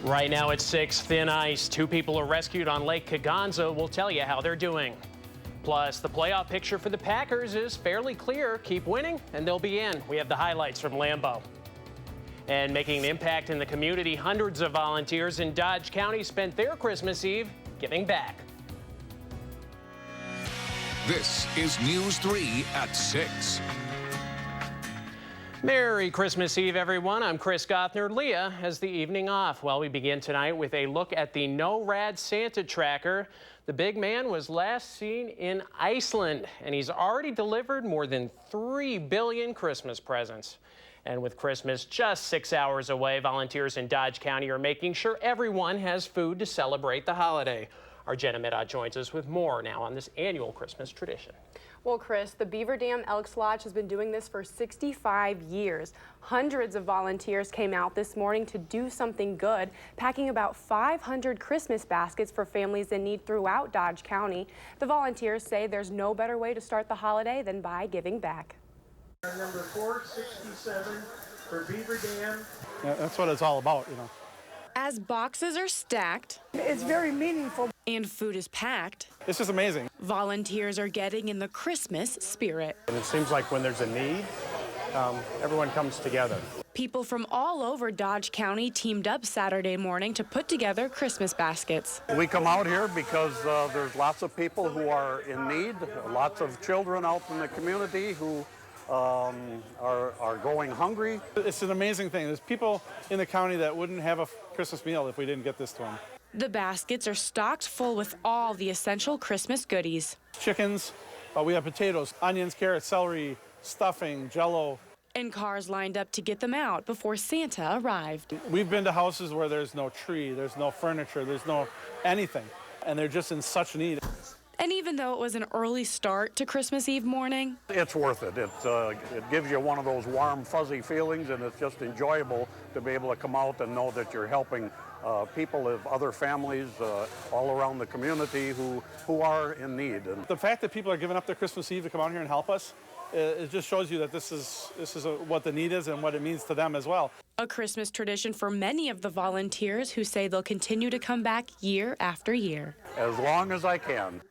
Right now it's 6, thin ice. 2 people are rescued on Lake Kaganza. We'll tell you how they're doing. Plus, the playoff picture for the Packers is fairly clear. Keep winning and they'll be in. We have the highlights from Lambeau. And making an impact in the community, hundreds of volunteers in Dodge County spent their Christmas Eve giving back. This is News 3 at 6. Merry Christmas Eve, everyone. I'm Chris Gothner. Leah has the evening off. Well, we begin tonight with a look at the NORAD Santa tracker. The big man was last seen in Iceland, and he's already delivered more than 3 billion Christmas presents. And with Christmas just 6 hours away, volunteers in Dodge County are making sure everyone has food to celebrate the holiday. Our Jenna Middaugh joins us with more now on this annual Christmas tradition. Well, Chris, the Beaver Dam Elks Lodge has been doing this for 65 years. Hundreds of volunteers came out this morning to do something good, packing about 500 Christmas baskets for families in need throughout Dodge County. The volunteers say there's no better way to start the holiday than by giving back. Number 467 for Beaver Dam. Yeah, that's what it's all about, you know. As boxes are stacked, it's very meaningful, and food is packed, it's just amazing. Volunteers are getting in the Christmas spirit. And it seems like when there's a need, everyone comes together. People from all over Dodge County teamed up Saturday morning to put together Christmas baskets. We come out here because there's lots of people who are in need, lots of children out in the community who are going hungry. It's an amazing thing. There's people in the county that wouldn't have a Christmas meal if we didn't get this to them. The baskets are stocked full with all the essential Christmas goodies. Chickens, we have potatoes, onions, carrots, celery, stuffing, Jell-O. And cars lined up to get them out before Santa arrived. We've been to houses where there's no tree, there's no furniture, there's no anything, and they're just in such need. And even though it was an early start to Christmas Eve morning, it's worth it. It gives you one of those warm, fuzzy feelings, and it's just enjoyable to be able to come out and know that you're helping people of other families all around the community who are in need. And the fact that people are giving up their Christmas Eve to come out here and help us, it just shows you that this is what the need is and what it means to them as well. A Christmas tradition for many of the volunteers who say they'll continue to come back year after year. As long as I can.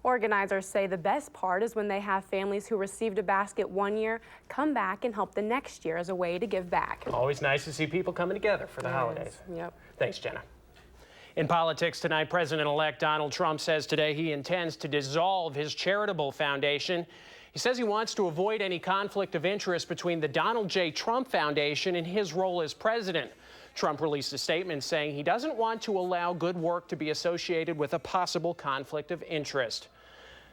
Organizers say the best part is when they have families who received a basket one year come back and help the next year as a way to give back. Always nice to see people coming together for the holidays. Yep. Thanks, Jenna. In politics tonight, President-elect Donald Trump says today he intends to dissolve his charitable foundation. He says he wants to avoid any conflict of interest between the Donald J. Trump Foundation and his role as president. Trump released a statement saying he doesn't want to allow good work to be associated with a possible conflict of interest.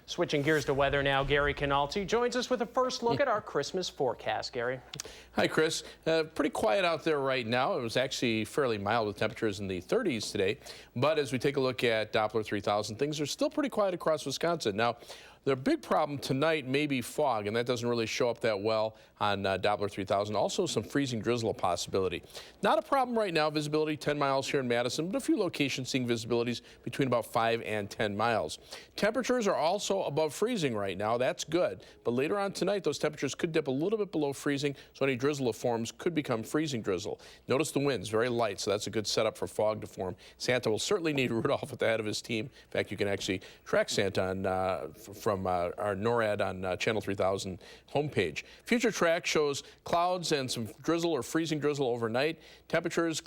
Switching gears to weather now, Gary Canalti joins us with a first look at our Christmas forecast. Gary. Hi, Chris. Pretty quiet out there right now. It was actually fairly mild with temperatures in the 30s today. But as we take a look at Doppler 3000, things are still pretty quiet across Wisconsin. Now, the big problem tonight may be fog, and that doesn't really show up that well on Doppler 3000. Also, some freezing drizzle a possibility. Not a problem right now. Visibility 10 miles here in Madison, but a few locations seeing visibilities between about 5 and 10 miles. Temperatures are also above freezing right now. That's good. But later on tonight, those temperatures could dip a little bit below freezing, so any drizzle that forms could become freezing drizzle. Notice the winds, very light, so that's a good setup for fog to form. Santa will certainly need Rudolph at the head of his team. In fact, you can actually track Santa on, from our NORAD on Channel 3000 homepage. Future track shows clouds and some drizzle or freezing drizzle overnight. Temperatures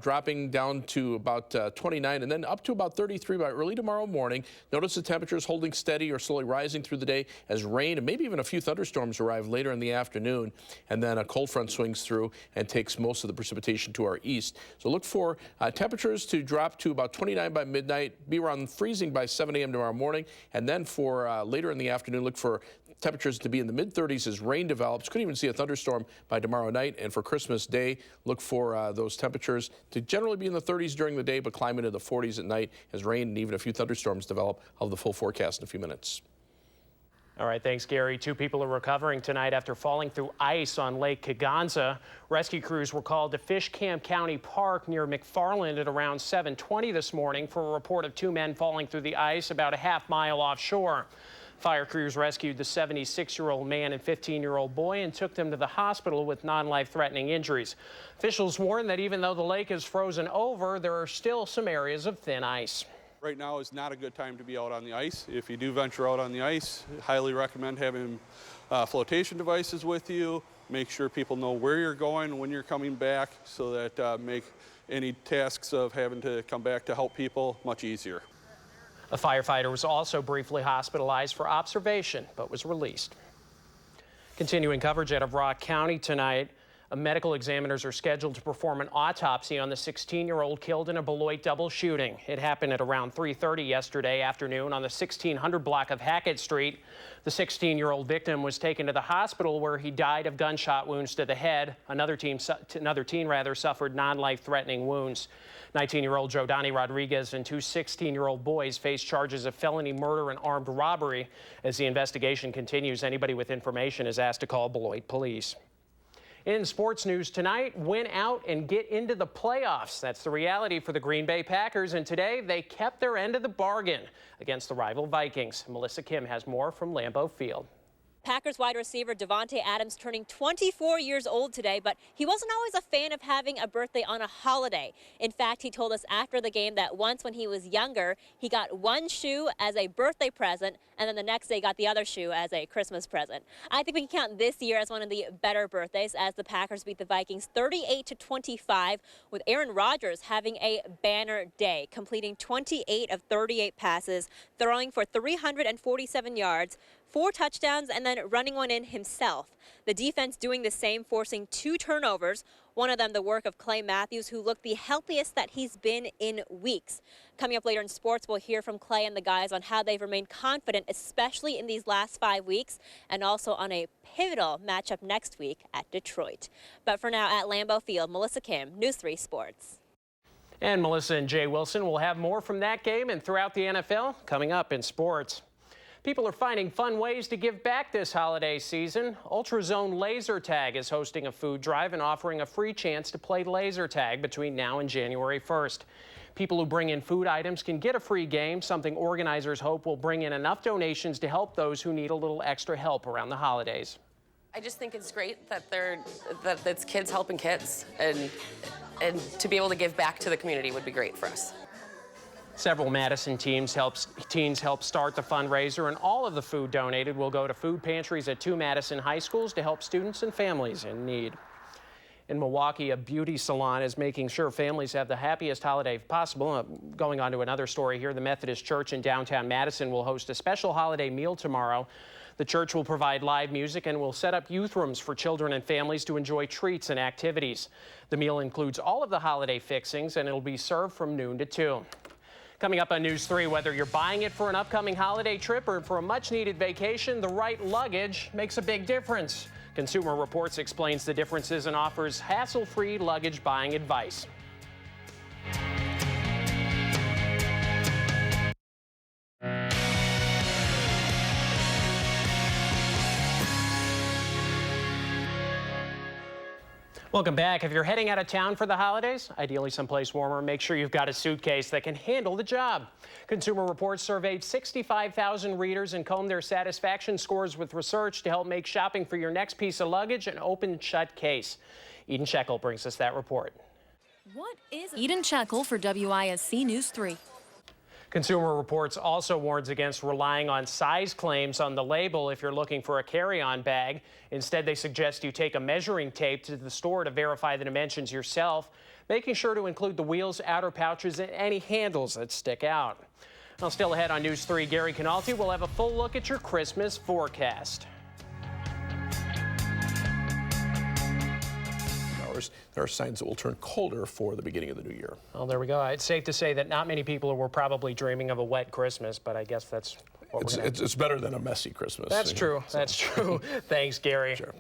dropping down to about 29 and then up to about 33 by early tomorrow morning. Notice the temperatures holding steady or slowly rising through the day as rain and maybe even a few thunderstorms arrive later in the afternoon. And then a cold front swings through and takes most of the precipitation to our east. So look for temperatures to drop to about 29 by midnight, be around freezing by 7 a.m. tomorrow morning. And then for later in the afternoon, look for temperatures to be in the mid-30s as rain develops. Could even see a thunderstorm by tomorrow night. And for Christmas Day, look for those temperatures to generally be in the 30s during the day, but climb into the 40s at night as rain and even a few thunderstorms develop. I'll have the full forecast in a few minutes. All right, thanks, Gary. 2 people are recovering tonight after falling through ice on Lake Kaganza. Rescue crews were called to Fish Camp County Park near McFarland at around 7:20 this morning for a report of 2 men falling through the ice about a half mile offshore. Fire crews rescued the 76-year-old man and 15-year-old boy and took them to the hospital with non-life-threatening injuries. Officials warn that even though the lake is frozen over, there are still some areas of thin ice. Right now is not a good time to be out on the ice. If you do venture out on the ice, I highly recommend having flotation devices with you. Make sure people know where you're going, when you're coming back, so that make any tasks of having to come back to help people much easier. A firefighter was also briefly hospitalized for observation, but was released. Continuing coverage out of Rock County tonight. Medical examiners are scheduled to perform an autopsy on the 16-year-old killed in a Beloit double shooting. It happened at around 3:30 yesterday afternoon on the 1600 block of Hackett Street. The 16-year-old victim was taken to the hospital where he died of gunshot wounds to the head. Another teen suffered non-life-threatening wounds. 19-year-old Jordani Rodriguez and two 16-year-old boys face charges of felony murder and armed robbery. As the investigation continues, anybody with information is asked to call Beloit Police. In sports news tonight, win out and get into the playoffs. That's the reality for the Green Bay Packers, and today they kept their end of the bargain against the rival Vikings. Melissa Kim has more from Lambeau Field. Packers wide receiver Davante Adams turning 24 years old today, but he wasn't always a fan of having a birthday on a holiday. In fact, he told us after the game that once when he was younger, he got one shoe as a birthday present, and then the next day got the other shoe as a Christmas present. I think we can count this year as one of the better birthdays as the Packers beat the Vikings 38-25, with Aaron Rodgers having a banner day, completing 28 of 38 passes, throwing for 347 yards, 4 touchdowns, and then running one in himself. The defense doing the same, forcing 2 turnovers, one of them the work of Clay Matthews, who looked the healthiest that he's been in weeks. Coming up later in sports, we'll hear from Clay and the guys on how they've remained confident, especially in these last 5 weeks, and also on a pivotal matchup next week at Detroit. But for now, at Lambeau Field, Melissa Kim, News 3 Sports. And Melissa and Jay Wilson will have more from that game and throughout the NFL coming up in sports. People are finding fun ways to give back this holiday season. Ultrazone Laser Tag is hosting a food drive and offering a free chance to play laser tag between now and January 1st. People who bring in food items can get a free game, something organizers hope will bring in enough donations to help those who need a little extra help around the holidays. I just think it's great that it's kids helping kids, and to be able to give back to the community would be great for us. Several Madison teams help start the fundraiser, and all of the food donated will go to food pantries at 2 Madison high schools to help students and families in need. In Milwaukee, a beauty salon is making sure families have the happiest holiday possible. Going on to another story here, the Methodist Church in downtown Madison will host a special holiday meal tomorrow. The church will provide live music and will set up youth rooms for children and families to enjoy treats and activities. The meal includes all of the holiday fixings, and it'll be served from noon to 2. Coming up on News 3, whether you're buying it for an upcoming holiday trip or for a much-needed vacation, the right luggage makes a big difference. Consumer Reports explains the differences and offers hassle-free luggage buying advice. Welcome back. If you're heading out of town for the holidays, ideally someplace warmer, make sure you've got a suitcase that can handle the job. Consumer Reports surveyed 65,000 readers and combed their satisfaction scores with research to help make shopping for your next piece of luggage an open-shut case. Eden Shekel brings us that report. What is Eden Shekel for WISC News 3. Consumer Reports also warns against relying on size claims on the label if you're looking for a carry-on bag. Instead, they suggest you take a measuring tape to the store to verify the dimensions yourself, making sure to include the wheels, outer pouches, and any handles that stick out. Now, still ahead on News 3, Gary Canalti will have a full look at your Christmas forecast. There are signs it will turn colder for the beginning of the new year. Well, there we go. It's safe to say that not many people were probably dreaming of a wet Christmas, but I guess that's what it's better than a messy Christmas. That's true. So. That's true. Thanks, Gary. Sure.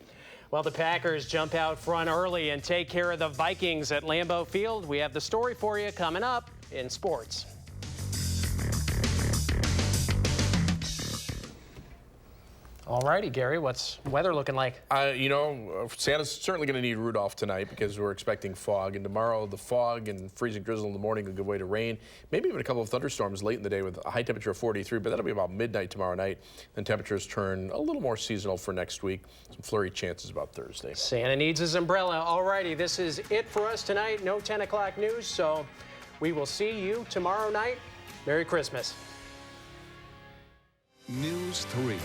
Well, the Packers jump out front early and take care of the Vikings at Lambeau Field. We have the story for you coming up in sports. All righty, Gary, what's weather looking like? You know, Santa's certainly going to need Rudolph tonight because we're expecting fog. And tomorrow, the fog and freezing drizzle in the morning will give way to rain. Maybe even a couple of thunderstorms late in the day with a high temperature of 43, but that'll be about midnight tomorrow night. Then temperatures turn a little more seasonal for next week. Some flurry chances about Thursday. Santa needs his umbrella. All righty, this is it for us tonight. No 10 o'clock news, so we will see you tomorrow night. Merry Christmas. News 3.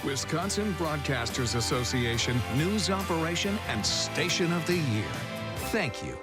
Wisconsin Broadcasters Association News Operation and Station of the Year. Thank you.